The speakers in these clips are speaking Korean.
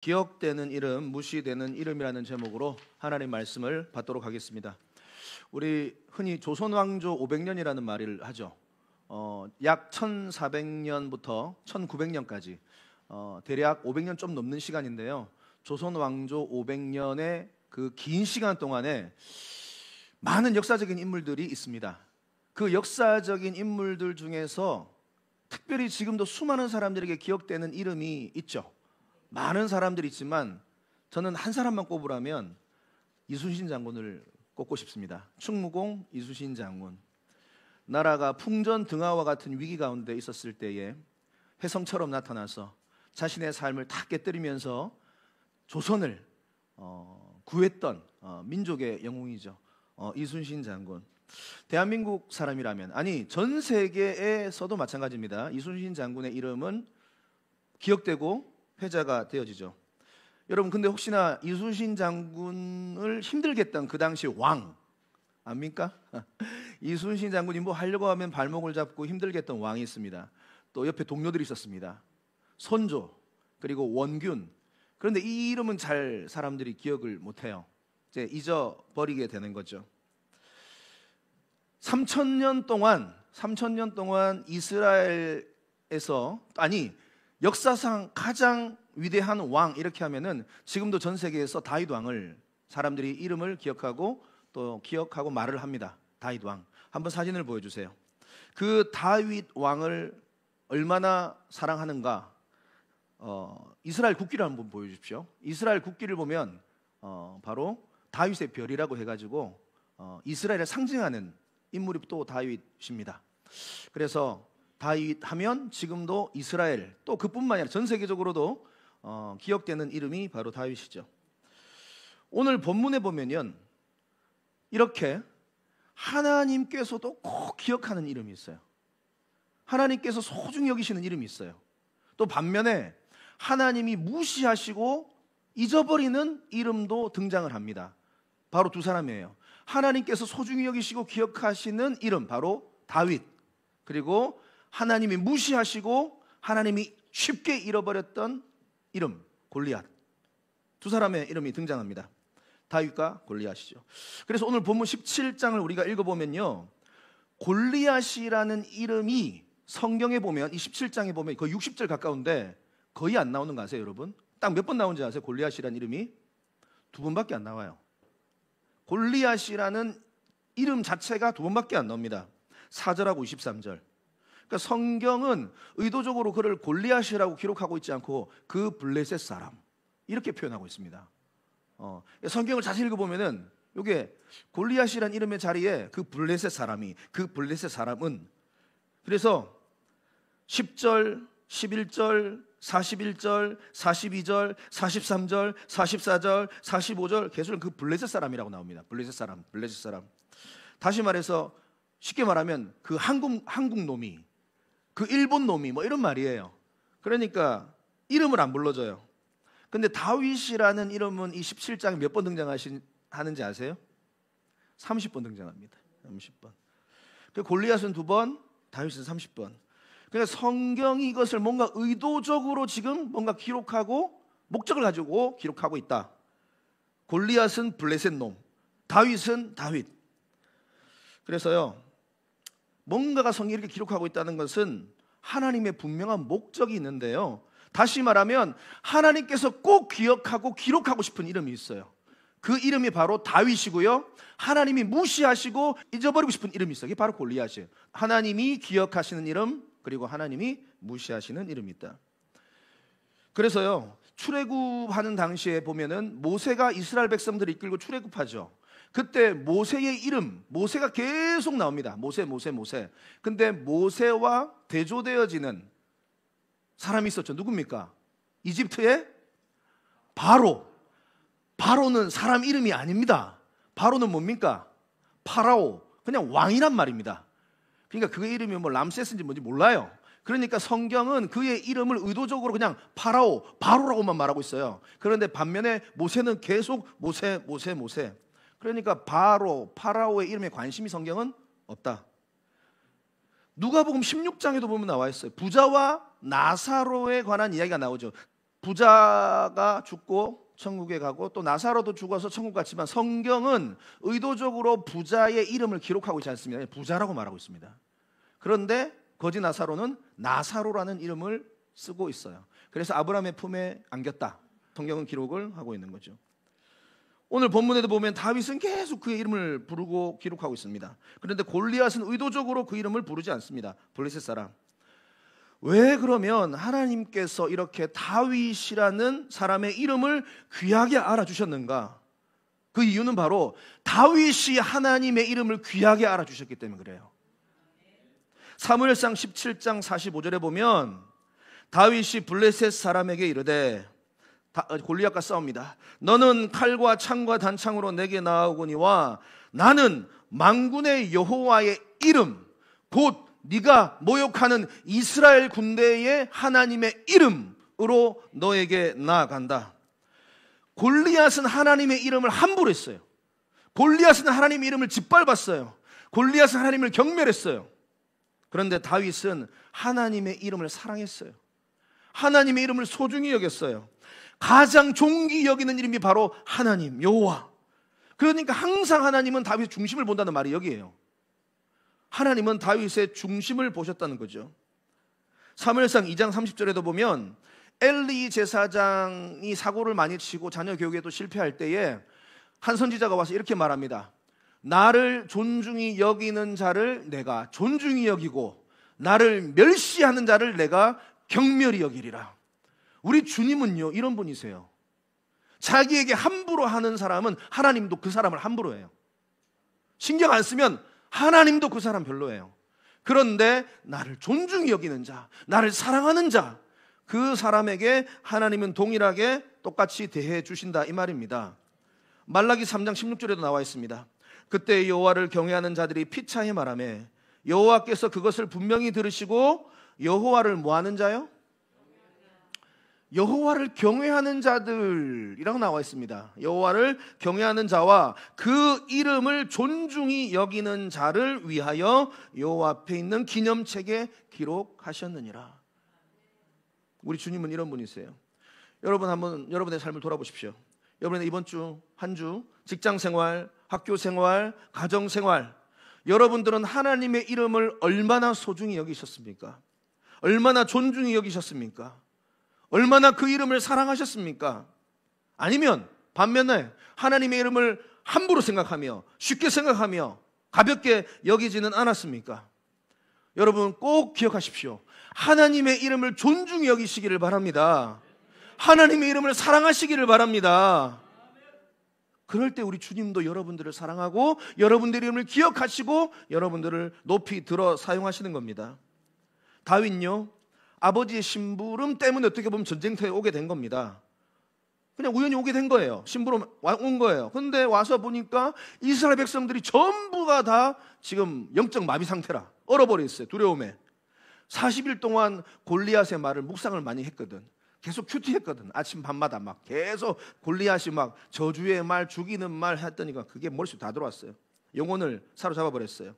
기억되는 이름, 무시되는 이름이라는 제목으로 하나님 말씀을 받도록 하겠습니다. 우리 흔히 조선왕조 500년이라는 말을 하죠. 약 1400년부터 1900년까지 대략 500년 좀 넘는 시간인데요. 조선왕조 500년의 그 긴 시간 동안에 많은 역사적인 인물들이 있습니다. 그 역사적인 인물들 중에서 특별히 지금도 수많은 사람들에게 기억되는 이름이 있죠. 많은 사람들이 있지만 저는 한 사람만 꼽으라면 이순신 장군을 꼽고 싶습니다. 충무공 이순신 장군. 나라가 풍전등화와 같은 위기 가운데 있었을 때에 혜성처럼 나타나서 자신의 삶을 다 깨뜨리면서 조선을 구했던 민족의 영웅이죠. 이순신 장군. 대한민국 사람이라면, 아니 전 세계에서도 마찬가지입니다. 이순신 장군의 이름은 기억되고 회자가 되어지죠. 여러분, 근데 혹시나 이순신 장군을 힘들게 했던 그 당시 왕 압니까? 이순신 장군이 뭐 하려고 하면 발목을 잡고 힘들게 했던 왕이 있습니다. 또 옆에 동료들이 있었습니다. 선조, 그리고 원균. 그런데 이 이름은 잘 사람들이 기억을 못해요. 이제 잊어버리게 되는 거죠. 3000년 동안 이스라엘에서, 아니 역사상 가장 위대한 왕 이렇게 하면은 지금도 전 세계에서 다윗 왕을 사람들이 이름을 기억하고 또 기억하고 말을 합니다. 다윗 왕. 한번 사진을 보여주세요. 그 다윗 왕을 얼마나 사랑하는가? 이스라엘 국기를 한번 보여주십시오. 이스라엘 국기를 보면 바로 다윗의 별이라고 해가지고 이스라엘을 상징하는 인물이 또 다윗입니다. 그래서 다윗 하면 지금도 이스라엘, 또 그뿐만 아니라 전 세계적으로도 기억되는 이름이 바로 다윗이죠. 오늘 본문에 보면요, 이렇게 하나님께서도 꼭 기억하는 이름이 있어요. 하나님께서 소중히 여기시는 이름이 있어요. 또 반면에 하나님이 무시하시고 잊어버리는 이름도 등장을 합니다. 바로 두 사람이에요. 하나님께서 소중히 여기시고 기억하시는 이름, 바로 다윗. 그리고 하나님이 무시하시고 하나님이 쉽게 잃어버렸던 이름, 골리앗. 두 사람의 이름이 등장합니다. 다윗과 골리앗이죠. 그래서 오늘 본문 17장을 우리가 읽어보면요, 골리앗이라는 이름이 성경에 보면, 이 17장에 보면 거의 60절 가까운데 거의 안 나오는 거 아세요, 여러분? 딱 몇 번 나오는지 아세요? 골리앗이라는 이름이 두 번밖에 안 나와요. 골리앗이라는 이름 자체가 두 번밖에 안 나옵니다. 4절하고 23절. 그러니까 성경은 의도적으로 그를 골리앗이라고 기록하고 있지 않고 그 블레셋 사람 이렇게 표현하고 있습니다. 성경을 자세히 읽어보면은 이게 골리앗이라는 이름의 자리에 그 블레셋 사람이, 그 블레셋 사람은, 그래서 10절, 11절, 41절, 42절, 43절, 44절, 45절 계속 그 블레셋 사람이라고 나옵니다. 블레셋 사람, 블레셋 사람. 다시 말해서 쉽게 말하면 그 한국 놈이, 그 일본 놈이 뭐 이런 말이에요. 그러니까 이름을 안 불러줘요. 근데 다윗이라는 이름은 이 17장에 몇 번 등장하는지 아세요? 30번 등장합니다. 30번. 그 골리앗은 2번, 다윗은 30번. 그러니까 성경이 이것을 뭔가 의도적으로 지금 뭔가 기록하고 목적을 가지고 기록하고 있다. 골리앗은 블레셋 놈, 다윗은 다윗. 그래서요, 뭔가가 성경에 이렇게 기록하고 있다는 것은 하나님의 분명한 목적이 있는데요, 다시 말하면 하나님께서 꼭 기억하고 기록하고 싶은 이름이 있어요. 그 이름이 바로 다윗이고요, 하나님이 무시하시고 잊어버리고 싶은 이름이 있어요. 이게 바로 골리앗이에요. 하나님이 기억하시는 이름, 그리고 하나님이 무시하시는 이름이 있다. 그래서요, 출애굽하는 당시에 보면은 모세가 이스라엘 백성들을 이끌고 출애굽하죠. 그때 모세의 이름, 모세가 계속 나옵니다. 모세. 근데 모세와 대조되어지는 사람이 있었죠. 누굽니까? 이집트의 바로. 바로는 사람 이름이 아닙니다. 바로는 뭡니까? 파라오, 그냥 왕이란 말입니다. 그러니까 그의 이름이 뭐 람세스인지 뭔지 몰라요. 그러니까 성경은 그의 이름을 의도적으로 그냥 파라오, 바로라고만 말하고 있어요. 그런데 반면에 모세는 계속 모세. 그러니까 바로, 파라오의 이름에 관심이 성경은 없다. 누가복음 16장에도 보면 나와 있어요. 부자와 나사로에 관한 이야기가 나오죠. 부자가 죽고 천국에 가고 또 나사로도 죽어서 천국 갔지만 성경은 의도적으로 부자의 이름을 기록하고 있지 않습니다. 부자라고 말하고 있습니다. 그런데 거지 나사로는 나사로라는 이름을 쓰고 있어요. 그래서 아브라함의 품에 안겼다. 성경은 기록을 하고 있는 거죠. 오늘 본문에도 보면 다윗은 계속 그의 이름을 부르고 기록하고 있습니다. 그런데 골리앗은 의도적으로 그 이름을 부르지 않습니다. 블레셋 사람. 왜 그러면 하나님께서 이렇게 다윗이라는 사람의 이름을 귀하게 알아주셨는가? 그 이유는 바로 다윗이 하나님의 이름을 귀하게 알아주셨기 때문에 그래요. 사무엘상 17장 45절에 보면 다윗이 블레셋 사람에게 이르되, 골리앗과 싸웁니다. 너는 칼과 창과 단창으로 내게 나아오거니와 나는 만군의 여호와의 이름 곧 네가 모욕하는 이스라엘 군대의 하나님의 이름으로 너에게 나아간다. 골리앗은 하나님의 이름을 함부로 했어요. 골리앗은 하나님의 이름을 짓밟았어요. 골리앗은 하나님을 경멸했어요. 그런데 다윗은 하나님의 이름을 사랑했어요. 하나님의 이름을 소중히 여겼어요. 가장 존귀 여기는 이름이 바로 하나님, 여호와. 그러니까 항상 하나님은 다윗의 중심을 본다는 말이 여기에요. 하나님은 다윗의 중심을 보셨다는 거죠. 사무엘상 2장 30절에도 보면 엘리 제사장이 사고를 많이 치고 자녀 교육에도 실패할 때에 한 선지자가 와서 이렇게 말합니다. 나를 존중히 여기는 자를 내가 존중히 여기고 나를 멸시하는 자를 내가 경멸히 여기리라. 우리 주님은요 이런 분이세요. 자기에게 함부로 하는 사람은 하나님도 그 사람을 함부로 해요. 신경 안 쓰면 하나님도 그 사람 별로예요. 그런데 나를 존중히 여기는 자, 나를 사랑하는 자, 그 사람에게 하나님은 동일하게 똑같이 대해 주신다 이 말입니다. 말라기 3장 16절에도 나와 있습니다. 그때 여호와를 경외하는 자들이 피차에 말하며 여호와께서 그것을 분명히 들으시고 여호와를 뭐하는 자요? 여호와를 경외하는 자들이라고 나와 있습니다. 여호와를 경외하는 자와 그 이름을 존중히 여기는 자를 위하여 여호와 앞에 있는 기념책에 기록하셨느니라. 우리 주님은 이런 분이세요. 여러분 한번 여러분의 삶을 돌아보십시오. 여러분의 이번 주 한 주 직장생활, 학교생활, 가정생활, 여러분들은 하나님의 이름을 얼마나 소중히 여기셨습니까? 얼마나 존중히 여기셨습니까? 얼마나 그 이름을 사랑하셨습니까? 아니면 반면에 하나님의 이름을 함부로 생각하며 쉽게 생각하며 가볍게 여기지는 않았습니까? 여러분 꼭 기억하십시오. 하나님의 이름을 존중히 여기시기를 바랍니다. 하나님의 이름을 사랑하시기를 바랍니다. 그럴 때 우리 주님도 여러분들을 사랑하고 여러분들의 이름을 기억하시고 여러분들을 높이 들어 사용하시는 겁니다. 다윗요, 아버지의 심부름 때문에 어떻게 보면 전쟁터에 오게 된 겁니다. 그냥 우연히 오게 된 거예요. 심부름 온 거예요. 그런데 와서 보니까 이스라엘 백성들이 전부가 다 지금 영적 마비 상태라 얼어버렸어요. 두려움에. 40일 동안 골리앗의 말을 묵상을 많이 했거든. 계속 큐티했거든. 아침 밤마다 막 계속 골리앗이 막 저주의 말, 죽이는 말 했더니까 그게 머릿속에 다 들어왔어요. 영혼을 사로잡아 버렸어요.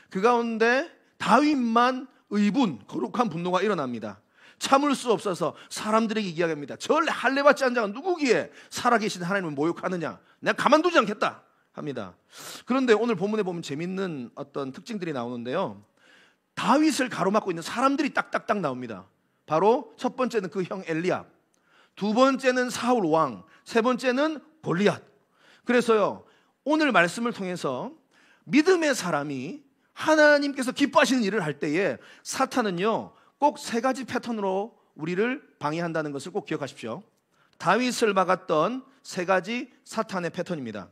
그 가운데 다윗만 의분, 거룩한 분노가 일어납니다. 참을 수 없어서 사람들에게 이야기합니다. 절 할례받지 않은 자가 누구기에 살아계신 하나님을 모욕하느냐. 내가 가만두지 않겠다 합니다. 그런데 오늘 본문에 보면 재밌는 어떤 특징들이 나오는데요. 다윗을 가로막고 있는 사람들이 딱딱딱 나옵니다. 바로 첫 번째는 그 형 엘리압, 두 번째는 사울 왕, 세 번째는 골리앗. 그래서요 오늘 말씀을 통해서 믿음의 사람이 하나님께서 기뻐하시는 일을 할 때에 사탄은요 꼭 세 가지 패턴으로 우리를 방해한다는 것을 꼭 기억하십시오. 다윗을 막았던 세 가지 사탄의 패턴입니다.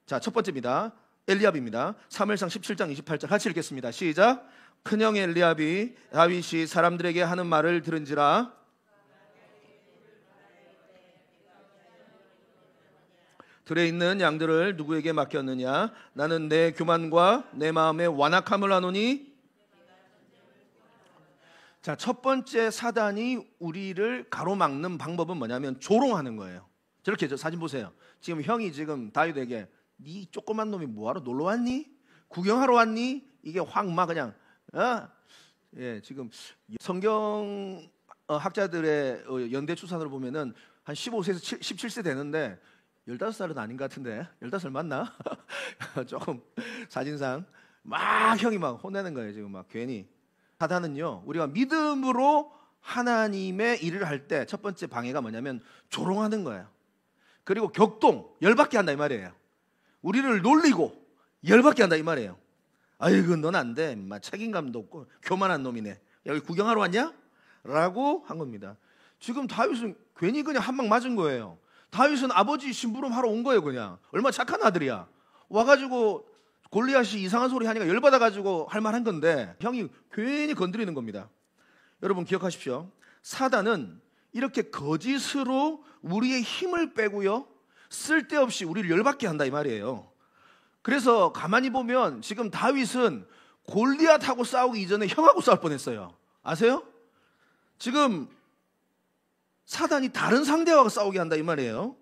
자, 첫 번째입니다. 엘리압입니다. 사무엘상 17장 28절 같이 읽겠습니다. 시작. 큰형 엘리압이 다윗이 사람들에게 하는 말을 들은지라 들에 있는 양들을 누구에게 맡겼느냐? 나는 내 교만과 내 마음의 완악함을 아노니. 자, 첫 번째 사단이 우리를 가로막는 방법은 뭐냐면 조롱하는 거예요. 저렇게 저 사진 보세요. 지금 형이 지금 다윗에게 네 조그만 놈이 뭐하러 놀러 왔니? 구경하러 왔니? 이게 확 막 그냥 예, 지금 성경 학자들의 연대 추산으로 보면은 한 15세에서 17세 되는데 15살은 아닌 것 같은데 15살 맞나? 조금 사진상 막 형이 막 혼내는 거예요. 지금 막 괜히. 사단은요, 우리가 믿음으로 하나님의 일을 할 때 첫 번째 방해가 뭐냐면 조롱하는 거예요. 그리고 격동, 열받게 한다 이 말이에요. 우리를 놀리고 열받게 한다 이 말이에요. 아이고 넌 안 돼, 책임감도 없고 교만한 놈이네, 여기 구경하러 왔냐? 라고 한 겁니다. 지금 다윗은 괜히 그냥 한 방 맞은 거예요. 다윗은 아버지 심부름하러 온 거예요. 그냥 얼마나 착한 아들이야. 와가지고 골리앗이 이상한 소리 하니까 열받아가지고 할 만한 건데 형이 괜히 건드리는 겁니다. 여러분 기억하십시오. 사단은 이렇게 거짓으로 우리의 힘을 빼고요, 쓸데없이 우리를 열받게 한다 이 말이에요. 그래서 가만히 보면 지금 다윗은 골리앗하고 싸우기 이전에 형하고 싸울 뻔했어요. 아세요? 지금 사단이 다른 상대와 싸우게 한다 이 말이에요.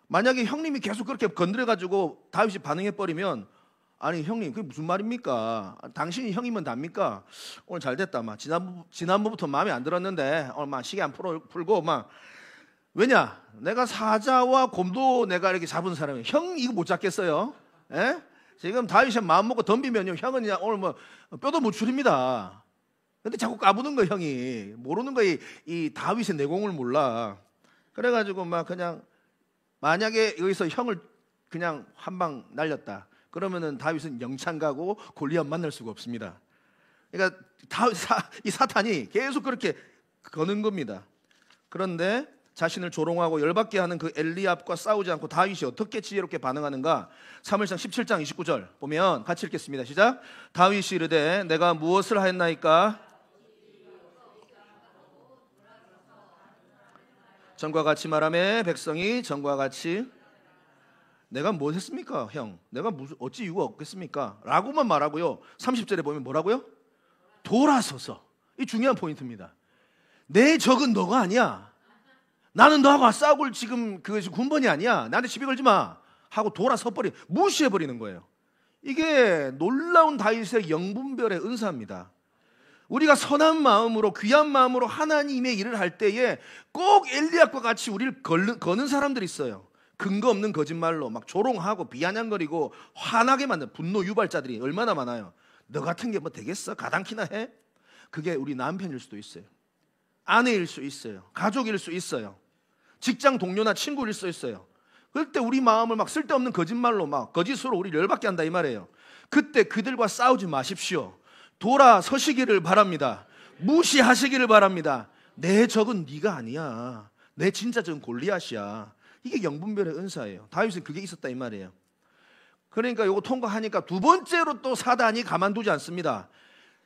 만약에 형님이 계속 그렇게 건드려가지고 다윗이 반응해버리면, 아니 형님 그게 무슨 말입니까? 당신이 형이면 답니까? 오늘 잘 됐다. 막 지난번부터 마음에 안 들었는데 오늘 막 시계 안 풀고 막, 왜냐? 내가 사자와 곰도 내가 이렇게 잡은 사람이에요. 형 이거 못 잡겠어요? 에? 지금 다윗이 마음 먹고 덤비면요, 형은 그냥 오늘 뭐 뼈도 못 추립니다. 근데 자꾸 까부는 거, 형이 모르는 거, 이 다윗의 내공을 몰라. 그래가지고 막 그냥 만약에 여기서 형을 그냥 한 방 날렸다 그러면은 다윗은 영창 가고 골리앗 만날 수가 없습니다. 그러니까 이 사탄이 계속 그렇게 거는 겁니다. 그런데 자신을 조롱하고 열받게 하는 그 엘리압과 싸우지 않고 다윗이 어떻게 지혜롭게 반응하는가? 사무엘상 17장 29절 보면 같이 읽겠습니다. 시작. 다윗이 이르되 내가 무엇을 하였나이까? 전과 같이 말하매 백성이 전과 같이, 내가 뭐 했습니까 형? 내가 무슨 어찌 이유가 없겠습니까? 라고만 말하고요, 30절에 보면 뭐라고요? 돌아서서. 이 중요한 포인트입니다. 내 적은 너가 아니야. 나는 너하고 싸울 지금 그것이 군번이 아니야. 나한테 시비 걸지 마 하고 돌아서버리, 무시해버리는 거예요. 이게 놀라운 다윗의 영분별의 은사입니다. 우리가 선한 마음으로 귀한 마음으로 하나님의 일을 할 때에 꼭 엘리압과 같이 우리를 거는 사람들이 있어요. 근거 없는 거짓말로 막 조롱하고 비아냥거리고 화나게 만든 분노 유발자들이 얼마나 많아요. 너 같은 게 뭐 되겠어? 가당키나 해? 그게 우리 남편일 수도 있어요. 아내일 수 있어요. 가족일 수 있어요. 직장 동료나 친구일 수 있어요. 그럴 때 우리 마음을 막 쓸데없는 거짓말로 막 거짓으로 우리 열받게 한다 이 말이에요. 그때 그들과 싸우지 마십시오. 돌아서시기를 바랍니다. 무시하시기를 바랍니다. 내 적은 네가 아니야. 내 진짜 적은 골리앗이야. 이게 영분별의 은사예요. 다윗은 그게 있었다 이 말이에요. 그러니까 이거 통과하니까 두 번째로 또 사단이 가만두지 않습니다.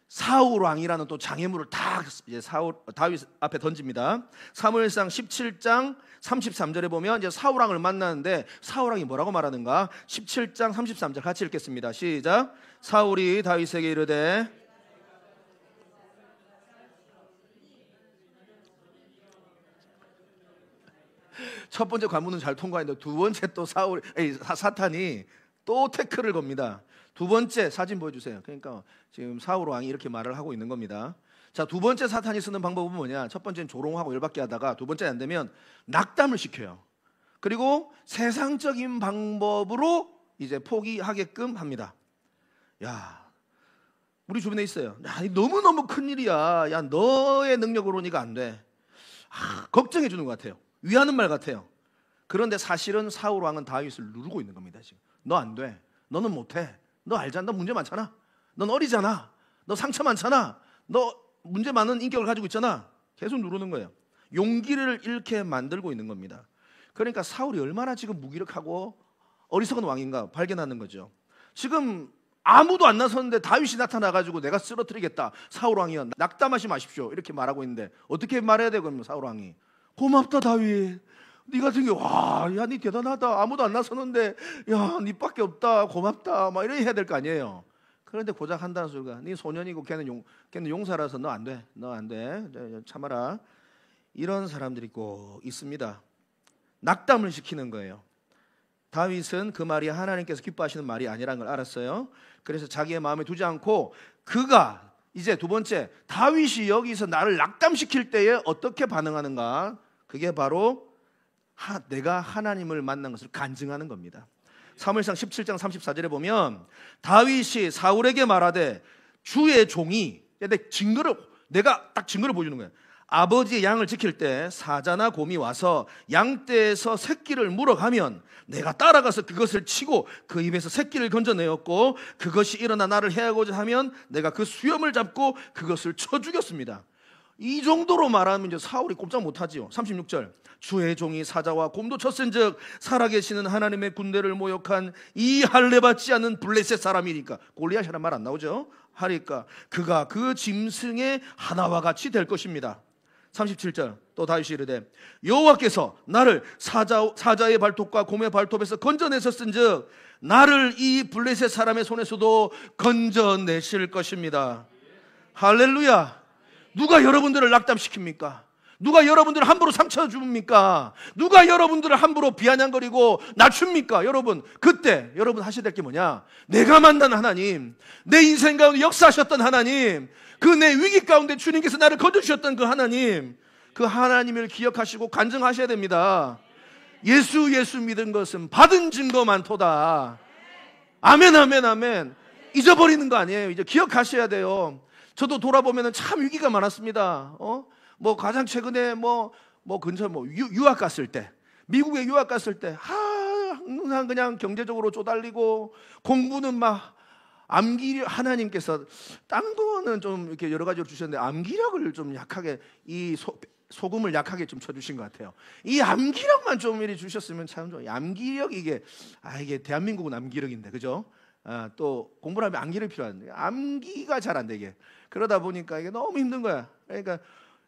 사울 왕이라는 또 장애물을 다 이제 다윗 앞에 던집니다. 사무엘상 17장 33절에 보면 이제 사울 왕을 만나는데 사울 왕이 뭐라고 말하는가? 17장 33절 같이 읽겠습니다. 시작. 사울이 다윗에게 이르되, 첫 번째 관문은 잘 통과했는데 두 번째 또 사탄이 또 태클을 겁니다. 두 번째 사진 보여주세요. 그러니까 지금 사울 왕이 이렇게 말을 하고 있는 겁니다. 자, 두 번째 사탄이 쓰는 방법은 뭐냐? 첫 번째는 조롱하고 열받게 하다가 두 번째 안 되면 낙담을 시켜요. 그리고 세상적인 방법으로 이제 포기하게끔 합니다. 야, 우리 주변에 있어요. 야, 너무너무 큰일이야. 야, 너의 능력으로니까 안 돼. 걱정해 주는 것 같아요. 위하는 말 같아요. 그런데 사실은 사울 왕은 다윗을 누르고 있는 겁니다. 지금 너 안 돼. 너는 못해. 너 알잖아. 너 문제 많잖아. 넌 어리잖아. 너 상처 많잖아. 너 문제 많은 인격을 가지고 있잖아. 계속 누르는 거예요. 용기를 잃게 만들고 있는 겁니다. 그러니까 사울이 얼마나 지금 무기력하고 어리석은 왕인가 발견하는 거죠. 지금 아무도 안 나섰는데 다윗이 나타나가지고 내가 쓰러뜨리겠다. 사울 왕이요, 낙담하지 마십시오. 이렇게 말하고 있는데 어떻게 말해야 되거든요. 사울 왕이 고맙다 다윗. 네 같은 게 와, 야, 네 대단하다. 아무도 안 나섰는데 야, 네밖에 없다. 고맙다. 막 이래 해야 될 거 아니에요. 그런데 고작 한다는 소리가, 네 소년이고 걔는 용사라서 너 안 돼. 너 안 돼. 참아라. 이런 사람들이 꼭 있습니다. 낙담을 시키는 거예요. 다윗은 그 말이 하나님께서 기뻐하시는 말이 아니라는 걸 알았어요. 그래서 자기의 마음에 두지 않고 그가 이제 두 번째, 다윗이 여기서 나를 낙담시킬 때에 어떻게 반응하는가? 그게 바로 내가 하나님을 만난 것을 간증하는 겁니다. 사무엘상 17장 34절에 보면 다윗이 사울에게 말하되 주의 종이, 내가 딱 증거를 보여주는 거예요. 아버지의 양을 지킬 때 사자나 곰이 와서 양떼에서 새끼를 물어가면 내가 따라가서 그것을 치고 그 입에서 새끼를 건져내었고, 그것이 일어나 나를 해하고자 하면 내가 그 수염을 잡고 그것을 쳐 죽였습니다. 이 정도로 말하면 이제 사울이 꼼짝 못하지요. 36절, 주의 종이 사자와 곰도 쳤은즉 살아계시는 하나님의 군대를 모욕한 이 할례받지 않은 블레셋 사람이니까, 골리앗이란 말 안 나오죠? 하니까 그가 그 짐승의 하나와 같이 될 것입니다. 37절, 또 다윗이 이르되 여호와께서 나를 사자의 발톱과 곰의 발톱에서 건져내셨은즉 나를 이 블레셋 사람의 손에서도 건져내실 것입니다. 할렐루야. 누가 여러분들을 낙담시킵니까? 누가 여러분들을 함부로 상처 줍니까? 누가 여러분들을 함부로 비아냥거리고 낮춥니까? 여러분, 그때 여러분 하셔야 될 게 뭐냐? 내가 만난 하나님, 내 인생 가운데 역사하셨던 하나님, 그 내 위기 가운데 주님께서 나를 거두셨던 그 하나님, 그 하나님을 기억하시고 간증하셔야 됩니다. 예수 믿은 것은 받은 증거 많도다. 아멘, 아멘, 아멘. 잊어버리는 거 아니에요. 이제 기억하셔야 돼요. 저도 돌아보면 참 위기가 많았습니다. 뭐 가장 최근에 근처 유학 갔을 때, 미국에 유학 갔을 때 항상 그냥 경제적으로 쪼달리고, 공부는 막 하나님께서 딴 거는 좀 이렇게 여러 가지로 주셨는데 암기력을 좀 약하게, 이 소금을 약하게 좀 쳐주신 것 같아요. 이 암기력만 좀 이리 주셨으면 참 좋아요. 암기력, 이게 대한민국은 암기력인데, 그죠? 또 공부를 하면 암기력이 필요한데 암기가 잘 안 되게, 그러다 보니까 이게 너무 힘든 거야. 그러니까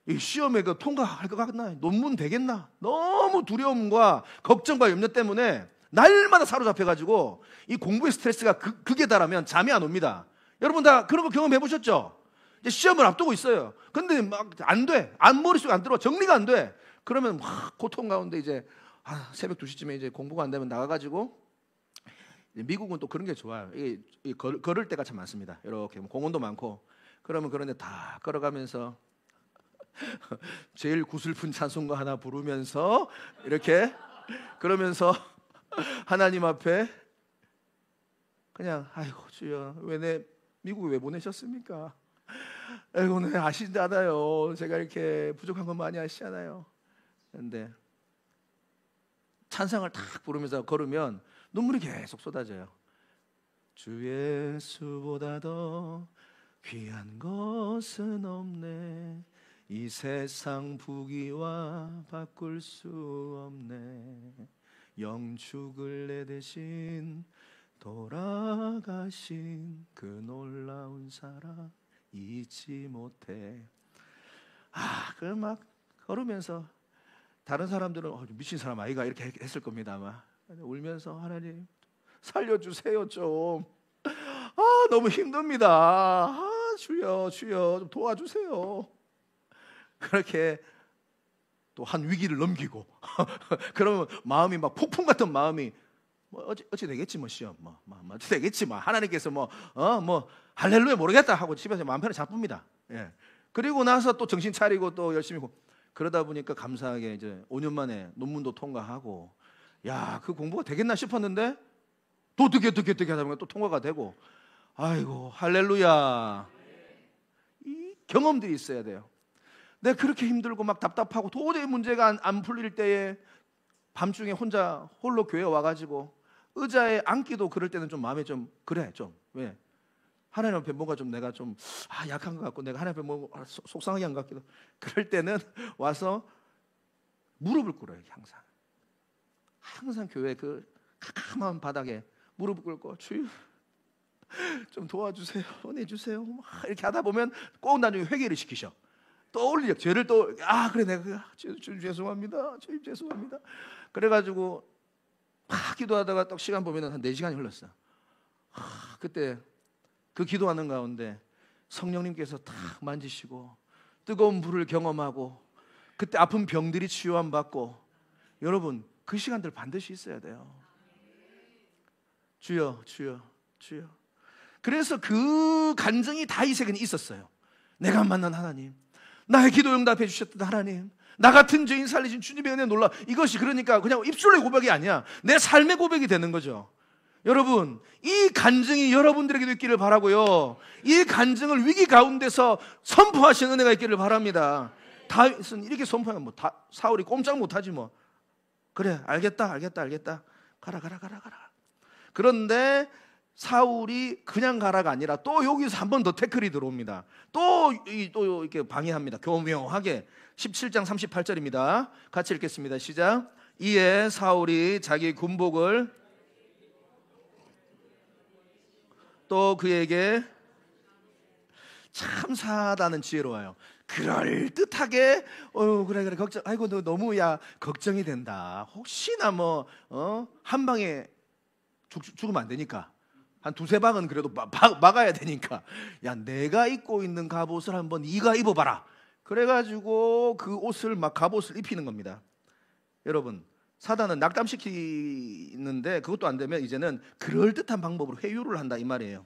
이 시험에 통과할 것 같나? 논문 되겠나? 너무 두려움과 걱정과 염려 때문에 날마다 사로잡혀가지고 이 공부의 스트레스가 극에 달하면 잠이 안 옵니다. 여러분 다 그런 거 경험해 보셨죠? 이제 시험을 앞두고 있어요. 근데 막 안 돼. 머릿속에 안 들어와. 정리가 안 돼. 그러면 막 고통 가운데 이제 새벽 2시쯤에 이제 공부가 안 되면 나가가지고, 미국은 또 그런 게 좋아요. 걸을 때가 참 많습니다. 이렇게 공원도 많고, 그러면 그런데 다 걸어가면서 제일 구슬픈 찬송가 하나 부르면서 이렇게, 그러면서 하나님 앞에 그냥 아이고 주여, 미국에 왜 보내셨습니까? 아이고, 네 아시잖아요. 제가 이렇게 부족한 건 많이 아시잖아요. 그런데 찬상을 탁 부르면서 걸으면 눈물이 계속 쏟아져요. 주 예수보다 더 귀한 것은 없네, 이 세상 부귀와 바꿀 수 없네, 영축을 내 대신 돌아가신 그 놀라운 사랑 잊지 못해. 그 막 걸으면서 다른 사람들은 미친 사람 아이가 이렇게 했을 겁니다 아마. 울면서 하나님 살려주세요 좀. 너무 힘듭니다. 주여 좀 도와주세요. 그렇게 또 한 위기를 넘기고 그러면 마음이 막 폭풍 같은 마음이 어찌 되겠지 시험 어찌 되겠지 하나님께서 할렐루야 모르겠다 하고 집에서 마음 편히 잡습니다. 예. 그리고 나서 또 정신 차리고 또 열심히 그러다 보니까 감사하게 이제 5년 만에 논문도 통과하고, 그 공부가 되겠나 싶었는데 또 어떻게 하다 보니까 또 통과가 되고, 아이고 할렐루야. 이 경험들이 있어야 돼요. 내가 그렇게 힘들고 막 답답하고 도저히 문제가 안 풀릴 때에 밤중에 홀로 교회 와가지고 의자에 앉기도 그럴 때는 좀 마음에 좀 그래 왜 하나님 앞에 뭔가 좀 내가 좀 약한 것 같고, 내가 하나님 앞에 속상하게 한 것 같기도, 그럴 때는 와서 무릎을 꿇어요. 항상 교회 그 캄캄한 바닥에 무릎을 꿇고 주여 좀 도와주세요, 은혜 주세요 이렇게 하다 보면 꼭 나중에 회개를 시키셔. 떠올리죠. 죄를 그래 내가 주님 죄송합니다, 주님 죄송합니다. 그래가지고 막 기도하다가 딱 시간 보면 한 4시간이 흘렀어. 그때 그 기도하는 가운데 성령님께서 탁 만지시고 뜨거운 불을 경험하고, 그때 아픈 병들이 치유함 받고, 여러분 그 시간들 반드시 있어야 돼요. 주여. 그래서 그 간증이 다윗에게는 있었어요. 내가 만난 하나님, 나의 기도 응답해 주셨던 하나님, 나 같은 죄인 살리신 주님의 은혜 놀라. 이것이 그러니까 그냥 입술의 고백이 아니야. 내 삶의 고백이 되는 거죠. 여러분, 이 간증이 여러분들에게도 있기를 바라고요. 이 간증을 위기 가운데서 선포하신 은혜가 있기를 바랍니다. 다윗은 이렇게 선포하면 뭐 사울이 꼼짝 못하지 뭐. 그래, 알겠다. 가라. 그런데 사울이 그냥 가라가 아니라 또 여기서 한 번 더 태클이 들어옵니다. 또 이렇게 방해합니다. 교묘하게. 17장 38절입니다. 같이 읽겠습니다. 시작. 이에 사울이 자기 군복을 또 그에게 참 사다는 지혜로워요. 그럴듯하게 그래 걱정, 아이고 너 너무 걱정이 된다. 혹시나 한 방에 죽으면 안 되니까 한 두세 방은 그래도 막아야 되니까, 내가 입고 있는 갑옷을 한번 네가 입어봐라. 그래가지고 그 옷을 갑옷을 입히는 겁니다. 여러분, 사단은 낙담시키는데 그것도 안 되면 이제는 그럴듯한 방법으로 회유를 한다 이 말이에요.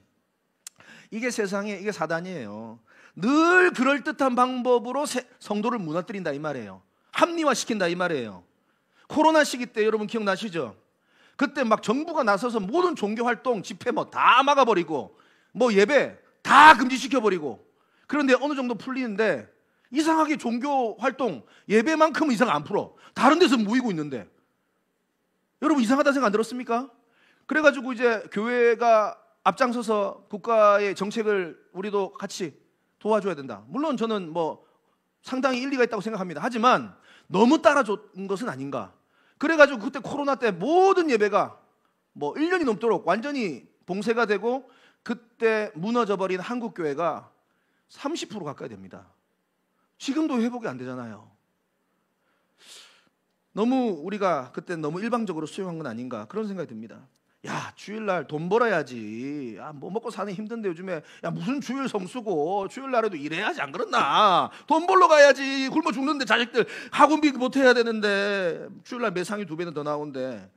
이게 사단이에요. 늘 그럴듯한 방법으로 성도를 무너뜨린다 이 말이에요. 합리화시킨다 이 말이에요. 코로나 시기 때 여러분 기억나시죠? 그때 정부가 나서서 모든 종교활동, 집회 다 막아버리고 예배 다 금지시켜버리고, 그런데 어느 정도 풀리는데 이상하게 종교활동, 예배만큼은 이상 안 풀어. 다른 데서 모이고 있는데, 여러분 이상하다는 생각 안 들었습니까? 그래가지고 이제 교회가 앞장서서 국가의 정책을 우리도 같이 도와줘야 된다. 물론 저는 상당히 일리가 있다고 생각합니다. 하지만 너무 따라준 것은 아닌가. 그래가지고 그때 코로나 때 모든 예배가 1년이 넘도록 완전히 봉쇄가 되고, 그때 무너져버린 한국교회가 30% 가까이 됩니다. 지금도 회복이 안 되잖아요. 우리가 그때 너무 일방적으로 수용한 건 아닌가, 그런 생각이 듭니다. 주일날 돈 벌어야지. 먹고 사는 힘든데 요즘에 무슨 주일 성수고, 주일날에도 일해야지, 안 그렇나? 돈 벌러 가야지. 굶어 죽는데 자식들 학원비 못 해야 되는데 주일날 매상이 2배는 더 나오는데,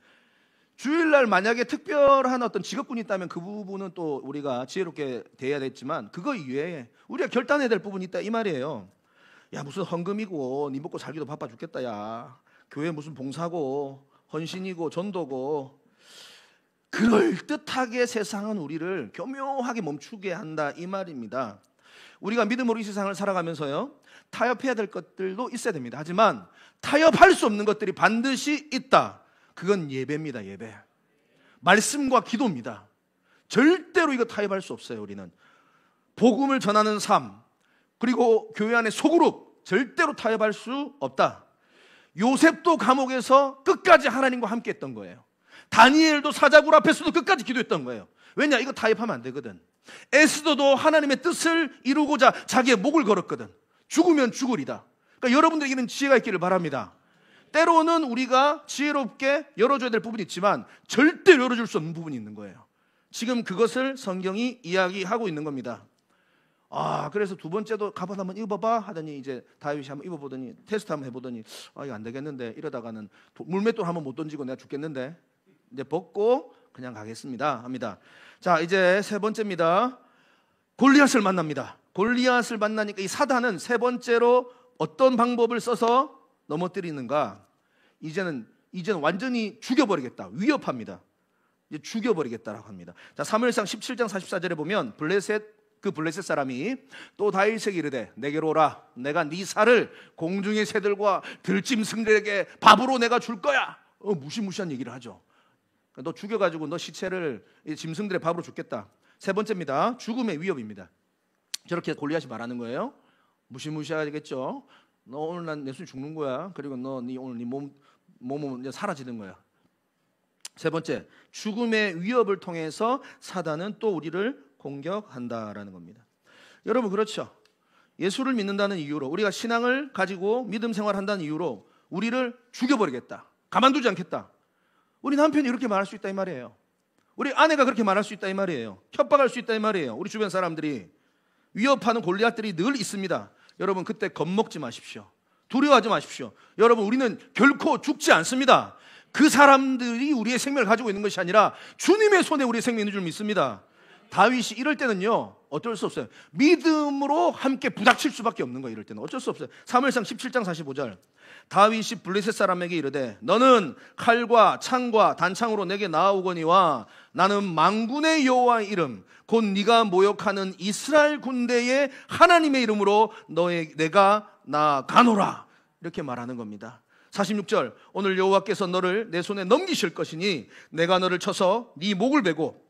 주일날 만약에 특별한 어떤 직업군이 있다면 그 부분은 또 우리가 지혜롭게 대해야 됐지만, 그거 이외에 우리가 결단해야 될 부분이 있다 이 말이에요. 무슨 헌금이고 니 먹고 살기도 바빠 죽겠다. 교회 무슨 봉사고 헌신이고 전도고. 그럴듯하게 세상은 우리를 교묘하게 멈추게 한다 이 말입니다. 우리가 믿음으로 이 세상을 살아가면서요, 타협해야 될 것들도 있어야 됩니다. 하지만 타협할 수 없는 것들이 반드시 있다. 그건 예배입니다. 예배, 말씀과 기도입니다. 절대로 이거 타협할 수 없어요. 우리는 복음을 전하는 삶, 그리고 교회 안의 소그룹, 절대로 타협할 수 없다. 요셉도 감옥에서 끝까지 하나님과 함께 했던 거예요. 다니엘도 사자굴 앞에서도 끝까지 기도했던 거예요. 왜냐? 이거 타협하면 안 되거든. 에스더도 하나님의 뜻을 이루고자 자기의 목을 걸었거든. 죽으면 죽으리다. 그러니까 여러분들에게는 지혜가 있기를 바랍니다. 때로는 우리가 지혜롭게 열어줘야 될 부분이 있지만 절대로 열어줄 수 없는 부분이 있는 거예요. 지금 그것을 성경이 이야기하고 있는 겁니다. 그래서 두 번째도 갑옷 한번 입어봐 하더니, 이제 다윗이 한번 입어보더니 테스트 한번 해보더니 이거 안 되겠는데, 이러다가는 물맷돌 한번 못 던지고 내가 죽겠는데, 이제 벗고 그냥 가겠습니다 합니다. 자, 이제 세 번째입니다. 골리앗을 만납니다. 골리앗을 만나니까 이 사단은 세 번째로 어떤 방법을 써서 넘어뜨리는가? 이제는 완전히 죽여버리겠다, 위협합니다. 이제 죽여버리겠다라고 합니다. 자, 사무엘상 17장 44절에 보면 그 블레셋 사람이 또 다윗에게 이르되 내게로 오라. 내가 네 살을 공중의 새들과 들짐승들에게 밥으로 내가 줄 거야. 무시무시한 얘기를 하죠. 너 죽여가지고 너 시체를 짐승들의 밥으로 죽겠다. 세 번째입니다. 죽음의 위협입니다. 저렇게 골리앗이 말하는 거예요. 무시무시하겠죠. 너 오늘 내 손이 죽는 거야. 그리고 오늘 네 몸은 이제 사라지는 거야. 세 번째, 죽음의 위협을 통해서 사단은 또 우리를 공격한다라는 겁니다. 여러분, 그렇죠. 예수를 믿는다는 이유로, 우리가 신앙을 가지고 믿음 생활한다는 이유로 우리를 죽여버리겠다, 가만두지 않겠다. 우리 남편이 이렇게 말할 수 있다 이 말이에요. 우리 아내가 그렇게 말할 수 있다 이 말이에요. 협박할 수 있다 이 말이에요. 우리 주변 사람들이 위협하는 골리앗들이 늘 있습니다. 여러분, 그때 겁먹지 마십시오. 두려워하지 마십시오. 여러분, 우리는 결코 죽지 않습니다. 그 사람들이 우리의 생명을 가지고 있는 것이 아니라 주님의 손에 우리의 생명이 있는 줄 믿습니다. 다윗이 이럴 때는요, 어쩔 수 없어요. 믿음으로 함께 부닥칠 수밖에 없는 거예요. 이럴 때는 어쩔 수 없어요. 사무엘상 17장 45절. 다윗이 블레셋 사람에게 이르되 너는 칼과 창과 단창으로 내게 나아오거니와 나는 만군의 여호와의 이름 곧 네가 모욕하는 이스라엘 군대의 하나님의 이름으로 내가 나아가노라. 이렇게 말하는 겁니다. 46절. 오늘 여호와께서 너를 내 손에 넘기실 것이니 내가 너를 쳐서 네 목을 베고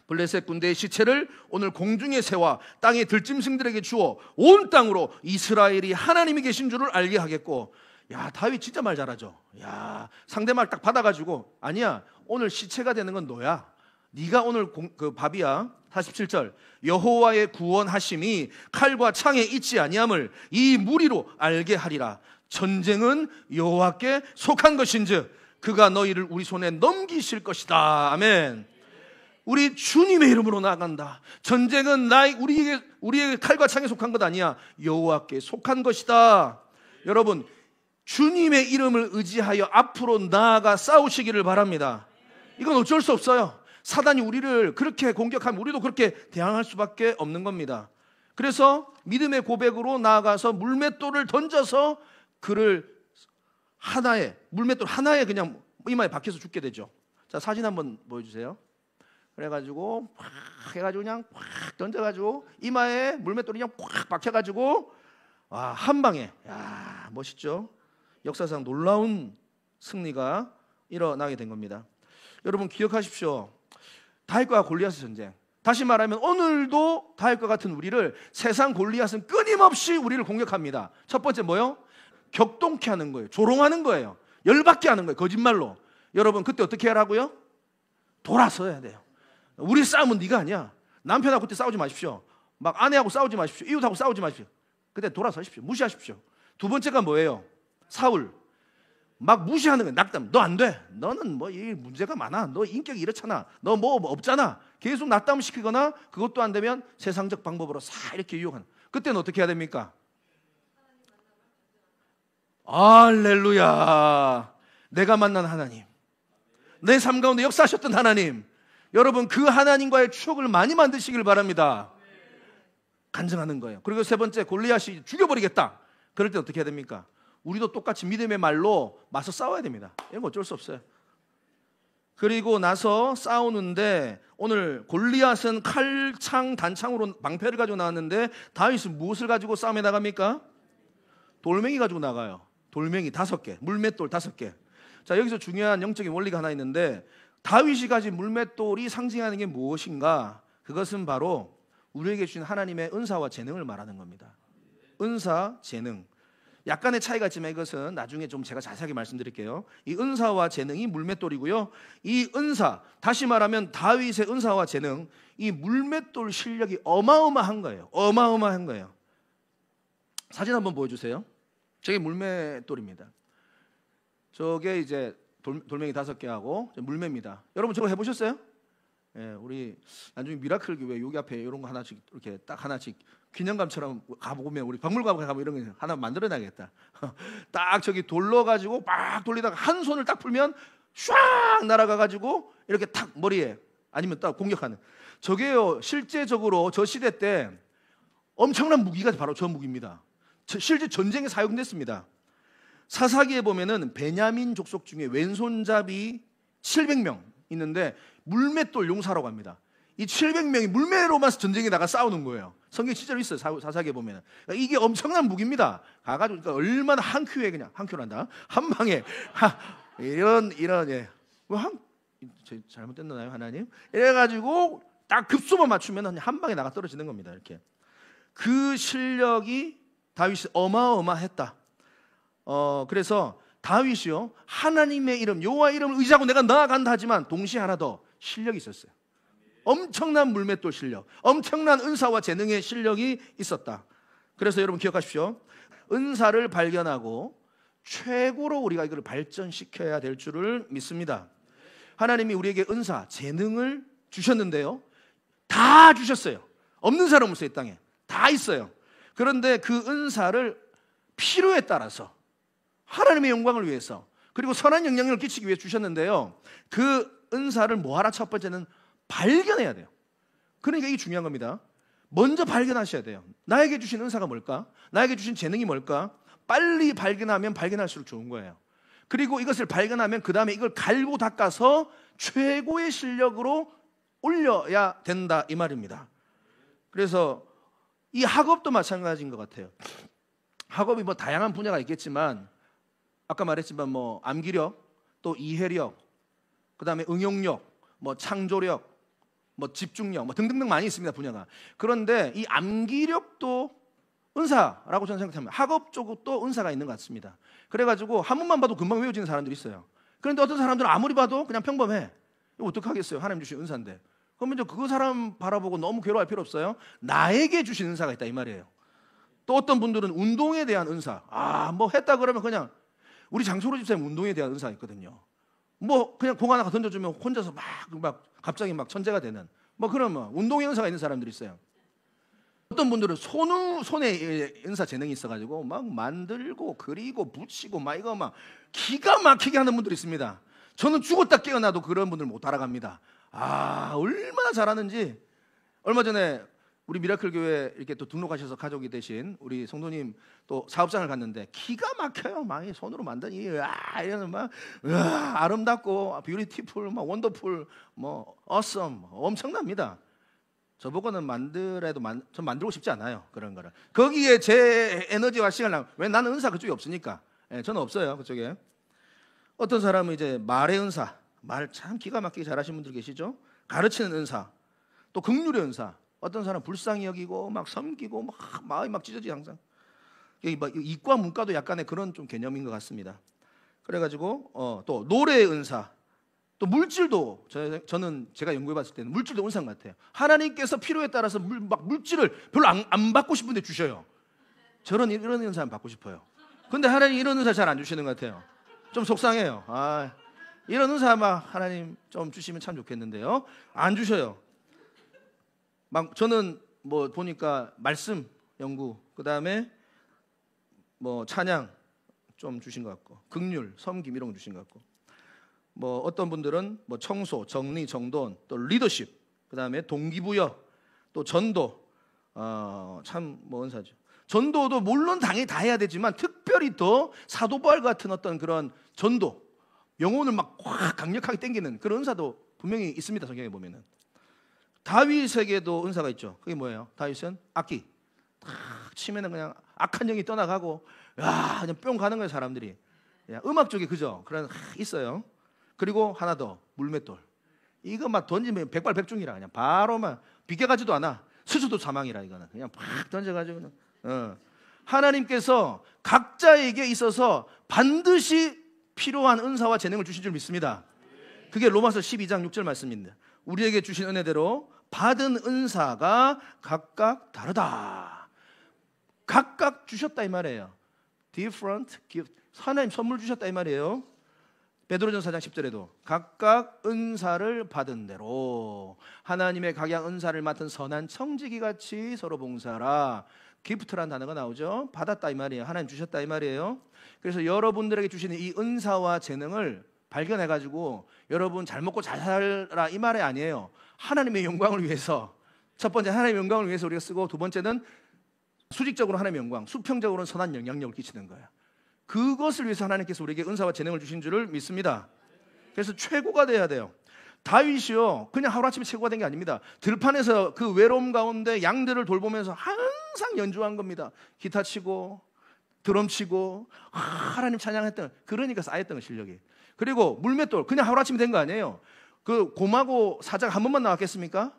블레셋 군대의 시체를 오늘 공중에 세워 땅의 들짐승들에게 주어 온 땅으로 이스라엘이 하나님이 계신 줄을 알게 하겠고. 야, 다윗 진짜 말 잘하죠. 야, 상대 말 딱 받아가지고 아니야, 오늘 시체가 되는 건 너야. 네가 오늘 그 밥이야. 47절. 여호와의 구원하심이 칼과 창에 있지 아니함을 이 무리로 알게 하리라. 전쟁은 여호와께 속한 것인즉 그가 너희를 우리 손에 넘기실 것이다. 아멘. 우리 주님의 이름으로 나아간다. 전쟁은 우리에게 칼과 창에 속한 것 아니야. 여호와께 속한 것이다. 여러분, 주님의 이름을 의지하여 앞으로 나아가 싸우시기를 바랍니다. 이건 어쩔 수 없어요. 사단이 우리를 그렇게 공격하면 우리도 그렇게 대항할 수밖에 없는 겁니다. 그래서 믿음의 고백으로 나아가서 물맷돌을 던져서 그를 물맷돌 하나에 그냥 이마에 박혀서 죽게 되죠. 자, 사진 한번 보여주세요. 그래가지고 팍 해가지고 그냥 팍 던져가지고 이마에 물맷돌이 그냥 팍 박혀가지고 한 방에. 야, 멋있죠? 역사상 놀라운 승리가 일어나게 된 겁니다. 여러분 기억하십시오. 다윗과 골리앗의 전쟁. 다시 말하면 오늘도 다윗과 같은 우리를 세상 골리앗은 끊임없이 우리를 공격합니다. 첫 번째 뭐요? 격동케 하는 거예요. 조롱하는 거예요. 열받게 하는 거예요. 거짓말로. 여러분 그때 어떻게 하라고요? 돌아서야 돼요. 우리 싸움은 네가 아니야. 남편하고 그때 싸우지 마십시오. 막 아내하고 싸우지 마십시오. 이웃하고 싸우지 마십시오. 그때 돌아서십시오. 무시하십시오. 두 번째가 뭐예요? 사울 막 무시하는 거예요. 낙담. 너 안 돼. 너는 뭐 이 문제가 많아. 너 인격이 이렇잖아. 너 뭐 없잖아. 계속 낙담시키거나 그것도 안 되면 세상적 방법으로 싹 이렇게 유혹하는. 그때는 어떻게 해야 됩니까? 할렐루야. 내가 만난 하나님, 내 삶 가운데 역사하셨던 하나님, 여러분 그 하나님과의 추억을 많이 만드시길 바랍니다. 간증하는 거예요. 그리고 세 번째, 골리앗이 죽여버리겠다. 그럴 때 어떻게 해야 됩니까? 우리도 똑같이 믿음의 말로 맞서 싸워야 됩니다. 이건 어쩔 수 없어요. 그리고 나서 싸우는데 오늘 골리앗은 칼, 창, 단창으로 방패를 가지고 나왔는데 다윗은 무엇을 가지고 싸움에 나갑니까? 돌멩이 가지고 나가요. 돌멩이 5개, 물맷돌 5개. 자, 여기서 중요한 영적인 원리가 하나 있는데 다윗이 가진 물맷돌이 상징하는 게 무엇인가? 그것은 바로 우리에게 주신 하나님의 은사와 재능을 말하는 겁니다. 은사, 재능. 약간의 차이가 있지만 이것은 나중에 좀 제가 자세하게 말씀드릴게요. 이 은사와 재능이 물맷돌이고요. 이 은사, 다시 말하면 다윗의 은사와 재능, 이 물맷돌 실력이 어마어마한 거예요. 어마어마한 거예요. 사진 한번 보여주세요. 저게 물맷돌입니다. 저게 이제 돌멩이 5개하고 물매입니다. 여러분 저거 해보셨어요? 예, 우리 나중에 미라클 교회 여기 앞에 이런 거 하나씩 이렇게 딱 하나씩 기념감처럼 가보면 우리 박물관 가면 이런 거 하나 만들어놔야겠다. 딱 저기 돌러 가지고 막 돌리다가 한 손을 딱 풀면 쫙 날아가 가지고 이렇게 탁 머리에 아니면 딱 공격하는. 저게요 실제적으로 저 시대 때 엄청난 무기가 바로 저 무기입니다. 실제 전쟁에 사용됐습니다. 사사기에 보면은 베냐민 족속 중에 왼손잡이 700명 있는데 물맷돌 용사라고 합니다. 이 700명이 물매로만 전쟁에 나가 싸우는 거예요. 성경 실제로 있어요. 사사기에 보면은. 그러니까 이게 엄청난 무기입니다. 가가지고 그러니까 얼마나 한 큐에 그냥 한 큐란다. 한 방에 이런 예. 잘못됐나요 하나님? 이래가지고 딱 급소만 맞추면 한 방에 나가 떨어지는 겁니다. 이렇게 그 실력이 다윗이 어마어마했다. 그래서 다윗이요 하나님의 이름 여호와 이름을 의지하고 내가 나아간다 하지만 동시에 하나 더 실력이 있었어요. 엄청난 물맷돌 실력, 엄청난 은사와 재능의 실력이 있었다. 그래서 여러분 기억하십시오. 은사를 발견하고 최고로 우리가 이걸 발전시켜야 될 줄을 믿습니다. 하나님이 우리에게 은사, 재능을 주셨는데요 다 주셨어요. 없는 사람 없어요. 이 땅에 다 있어요. 그런데 그 은사를 필요에 따라서 하나님의 영광을 위해서 그리고 선한 영향력을 끼치기 위해 주셨는데요 그 은사를 뭐하라? 첫 번째는 발견해야 돼요. 그러니까 이게 중요한 겁니다. 먼저 발견하셔야 돼요. 나에게 주신 은사가 뭘까? 나에게 주신 재능이 뭘까? 빨리 발견하면 발견할수록 좋은 거예요. 그리고 이것을 발견하면 그 다음에 이걸 갈고 닦아서 최고의 실력으로 올려야 된다 이 말입니다. 그래서 이 학업도 마찬가지인 것 같아요. 학업이 뭐 다양한 분야가 있겠지만 아까 말했지만 뭐 암기력, 또 이해력, 그 다음에 응용력, 뭐 창조력, 뭐 집중력, 뭐 등등등 많이 있습니다 분야가. 그런데 이 암기력도 은사라고 저는 생각합니다. 학업 쪽도 은사가 있는 것 같습니다. 그래가지고 한 번만 봐도 금방 외워지는 사람들이 있어요. 그런데 어떤 사람들은 아무리 봐도 그냥 평범해. 이거 어떡하겠어요? 하나님 주신 은사인데. 그러면 이제 그 사람 바라보고 너무 괴로워할 필요 없어요. 나에게 주신 은사가 있다 이 말이에요. 또 어떤 분들은 운동에 대한 은사. 뭐 했다 그러면 그냥 우리 장소로 집사님 운동에 대한 은사가 있거든요. 뭐 그냥 공 하나 던져주면 혼자서 막 갑자기 막 천재가 되는 뭐 그런 뭐 운동의 은사가 있는 사람들이 있어요. 어떤 분들은 손에 은사 재능이 있어가지고 막 만들고 그리고 붙이고 막 이거 막 기가 막히게 하는 분들이 있습니다. 저는 죽었다 깨어나도 그런 분들 못 따라갑니다. 얼마나 잘하는지. 얼마 전에 우리 미라클 교회 이렇게 또 등록하셔서 가족이 되신 우리 성도님 또 사업장을 갔는데 기가 막혀요. 막 손으로 만드니 이런 막 아름답고 뷰티풀, 막 원더풀, 뭐 어썸 엄청납니다. 저보고는 전 만들고 싶지 않아요. 그런 거를. 거기에 제 에너지와 시간을 왜 나는 은사 그쪽에 없으니까. 저는 없어요 그쪽에. 어떤 사람은 이제 말의 은사, 말 참 기가 막히게 잘하시는 분들 계시죠. 가르치는 은사, 또 긍휼의 은사. 어떤 사람 불쌍히 여기고 막 섬기고 막 마음이 막 찢어지 항상. 이과 문과도 약간의 그런 좀 개념인 것 같습니다. 그래가지고 또 노래의 은사, 또 물질도 저는 제가 연구해봤을 때는 물질도 은사인 것 같아요. 하나님께서 필요에 따라서 물질을 별로 안 받고 싶은데 주셔요. 저런 이런 은사 받고 싶어요. 근데 하나님 이런 은사 잘 안 주시는 것 같아요. 좀 속상해요. 이런 은사 막 하나님 좀 주시면 참 좋겠는데요. 안 주셔요. 막 저는 뭐 보니까 말씀 연구, 그 다음에 뭐 찬양 좀 주신 것 같고, 긍휼, 섬김 이런 거 주신 것 같고, 뭐 어떤 분들은 뭐 청소, 정리, 정돈, 또 리더십, 그 다음에 동기부여, 또 전도, 참 뭐 은사죠. 전도도 물론 당연히 다 해야 되지만 특별히 더 사도바울 같은 어떤 그런 전도, 영혼을 막 확 강력하게 당기는 그런 은사도 분명히 있습니다. 성경에 보면은. 다윗에게도 은사가 있죠. 그게 뭐예요? 다윗은 악기 탁 치면은 그냥 악한 영이 떠나가고 그냥 뿅 가는 거예요 사람들이. 음악 쪽에 그죠? 그런 있어요. 그리고 하나 더 물맷돌. 이거 막 던지면 백발백중이라 그냥 바로 막 비껴가지도 않아. 스스도 사망이라 이거는 그냥 팍 던져가지고. 하나님께서 각자에게 있어서 반드시 필요한 은사와 재능을 주신 줄 믿습니다. 그게 로마서 12장 6절 말씀입니다. 우리에게 주신 은혜대로 받은 은사가 각각 다르다. 각각 주셨다 이 말이에요. Different gift. 하나님 선물 주셨다 이 말이에요. 베드로전서 4장 10절에도 각각 은사를 받은 대로 하나님의 각양 은사를 맡은 선한 청지기 같이 서로 봉사하라. 기프트라는 단어가 나오죠. 받았다 이 말이에요. 하나님 주셨다 이 말이에요. 그래서 여러분들에게 주시는 이 은사와 재능을 발견해가지고 여러분 잘 먹고 잘 살라 이 말이 아니에요. 하나님의 영광을 위해서, 첫 번째 하나님의 영광을 위해서 우리가 쓰고, 두 번째는 수직적으로 하나님의 영광, 수평적으로는 선한 영향력을 끼치는 거예요. 그것을 위해서 하나님께서 우리에게 은사와 재능을 주신 줄을 믿습니다. 그래서 최고가 돼야 돼요. 다윗이요 그냥 하루아침에 최고가 된 게 아닙니다. 들판에서 그 외로움 가운데 양들을 돌보면서 항상 연주한 겁니다. 기타 치고 드럼 치고 하나님 찬양했던, 그러니까 쌓였던 실력이. 그리고 물맷돌 그냥 하루아침에 된 거 아니에요. 그 곰하고 사자가 한 번만 나왔겠습니까?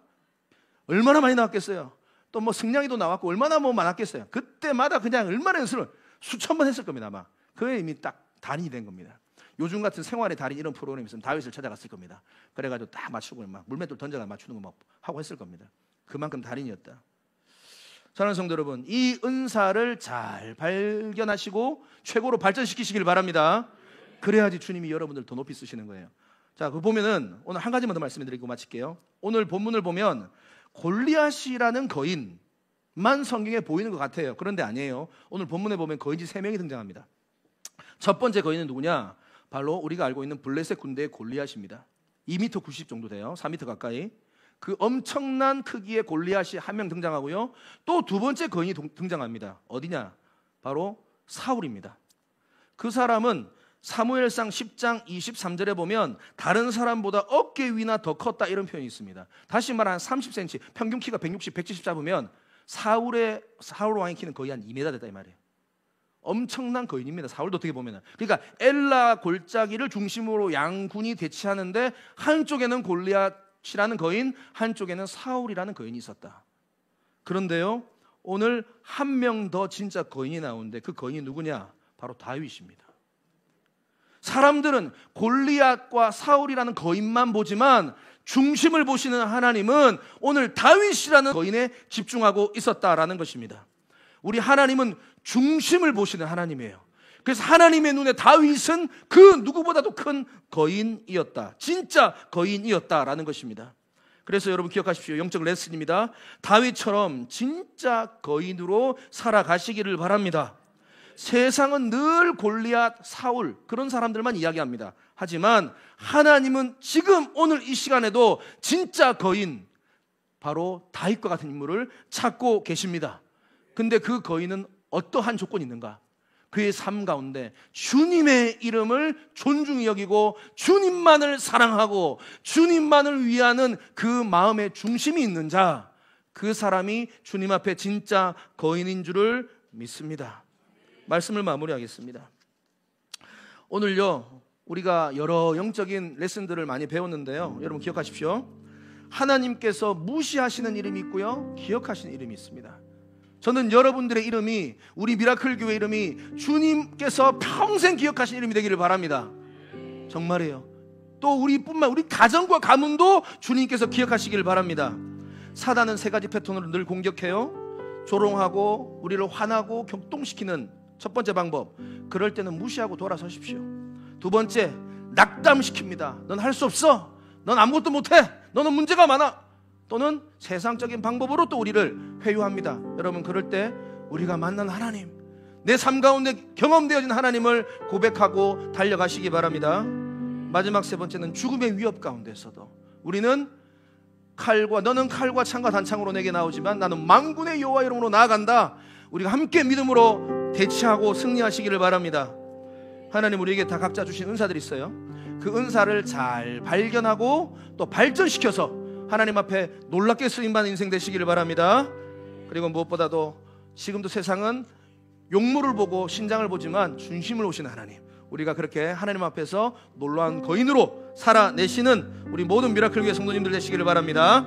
얼마나 많이 나왔겠어요. 또 뭐 승냥이도 나왔고 얼마나 뭐 많았겠어요. 그때마다 그냥 얼마나 연습을 수천 번 했을 겁니다 아마. 그게 이미 딱 단이 된 겁니다. 요즘 같은 생활의 달인 이런 프로그램이 있으면 다윗을 찾아갔을 겁니다. 그래가지고 딱 맞추고 막 물맷돌 던져가 맞추는 거 막 하고 했을 겁니다. 그만큼 달인이었다. 사랑하는 성도 여러분, 이 은사를 잘 발견하시고 최고로 발전시키시길 바랍니다. 그래야지 주님이 여러분들 더 높이 쓰시는 거예요. 자, 그 보면은 오늘 한 가지만 더 말씀드리고 마칠게요. 오늘 본문을 보면 골리앗이라는 거인만 성경에 보이는 것 같아요. 그런데 아니에요. 오늘 본문에 보면 거인이 3명이 등장합니다. 첫 번째 거인은 누구냐? 바로 우리가 알고 있는 블레셋 군대의 골리앗입니다. 2m 90 정도 돼요. 3m 가까이. 그 엄청난 크기의 골리앗이 한 명 등장하고요, 또 두 번째 거인이 등장합니다. 어디냐? 바로 사울입니다. 그 사람은 사무엘상 10장 23절에 보면 다른 사람보다 어깨 위나 더 컸다 이런 표현이 있습니다. 다시 말하면 30cm, 평균 키가 160, 170 잡으면 사울 왕의 키는 거의 한 2m 됐다 이 말이에요. 엄청난 거인입니다. 사울도 어떻게 보면. 그러니까 엘라 골짜기를 중심으로 양군이 대치하는데 한쪽에는 골리앗이라는 거인, 한쪽에는 사울이라는 거인이 있었다. 그런데요, 오늘 한 명 더 진짜 거인이 나오는데 그 거인이 누구냐? 바로 다윗입니다. 사람들은 골리앗과 사울이라는 거인만 보지만 중심을 보시는 하나님은 오늘 다윗이라는 거인에 집중하고 있었다라는 것입니다. 우리 하나님은 중심을 보시는 하나님이에요. 그래서 하나님의 눈에 다윗은 그 누구보다도 큰 거인이었다. 진짜 거인이었다라는 것입니다. 그래서 여러분 기억하십시오. 영적 레슨입니다. 다윗처럼 진짜 거인으로 살아가시기를 바랍니다. 세상은 늘 골리앗, 사울 그런 사람들만 이야기합니다. 하지만 하나님은 지금 오늘 이 시간에도 진짜 거인, 바로 다윗과 같은 인물을 찾고 계십니다. 근데 그 거인은 어떠한 조건이 있는가? 그의 삶 가운데 주님의 이름을 존중히 여기고 주님만을 사랑하고 주님만을 위하는 그 마음의 중심이 있는 자, 그 사람이 주님 앞에 진짜 거인인 줄을 믿습니다. 말씀을 마무리하겠습니다. 오늘요, 우리가 여러 영적인 레슨들을 많이 배웠는데요, 여러분 기억하십시오. 하나님께서 무시하시는 이름이 있고요, 기억하시는 이름이 있습니다. 저는 여러분들의 이름이, 우리 미라클 교회 이름이 주님께서 평생 기억하신 이름이 되기를 바랍니다. 정말이에요. 또 우리 가정과 가문도 주님께서 기억하시기를 바랍니다. 사단은 세 가지 패턴으로 늘 공격해요. 조롱하고 우리를 화나고 격동시키는 첫 번째 방법, 그럴 때는 무시하고 돌아서십시오. 두 번째, 낙담시킵니다. 넌 할 수 없어, 넌 아무것도 못해, 너는 문제가 많아. 또는 세상적인 방법으로 또 우리를 회유합니다. 여러분, 그럴 때 우리가 만난 하나님, 내 삶 가운데 경험되어진 하나님을 고백하고 달려가시기 바랍니다. 마지막 세 번째는 죽음의 위협 가운데서도 우리는 너는 칼과 창과 단창으로 내게 나오지만 나는 만군의 여호와 이름으로 나아간다. 우리가 함께 믿음으로 대치하고 승리하시기를 바랍니다. 하나님 우리에게 다 각자 주신 은사들이 있어요. 그 은사를 잘 발견하고 또 발전시켜서 하나님 앞에 놀랍게 쓰임받는 인생 되시기를 바랍니다. 그리고 무엇보다도 지금도 세상은 용모를 보고 신장을 보지만 중심을 보시는 하나님, 우리가 그렇게 하나님 앞에서 놀라운 거인으로 살아내시는 우리 모든 미라클 교회 성도님들 되시기를 바랍니다.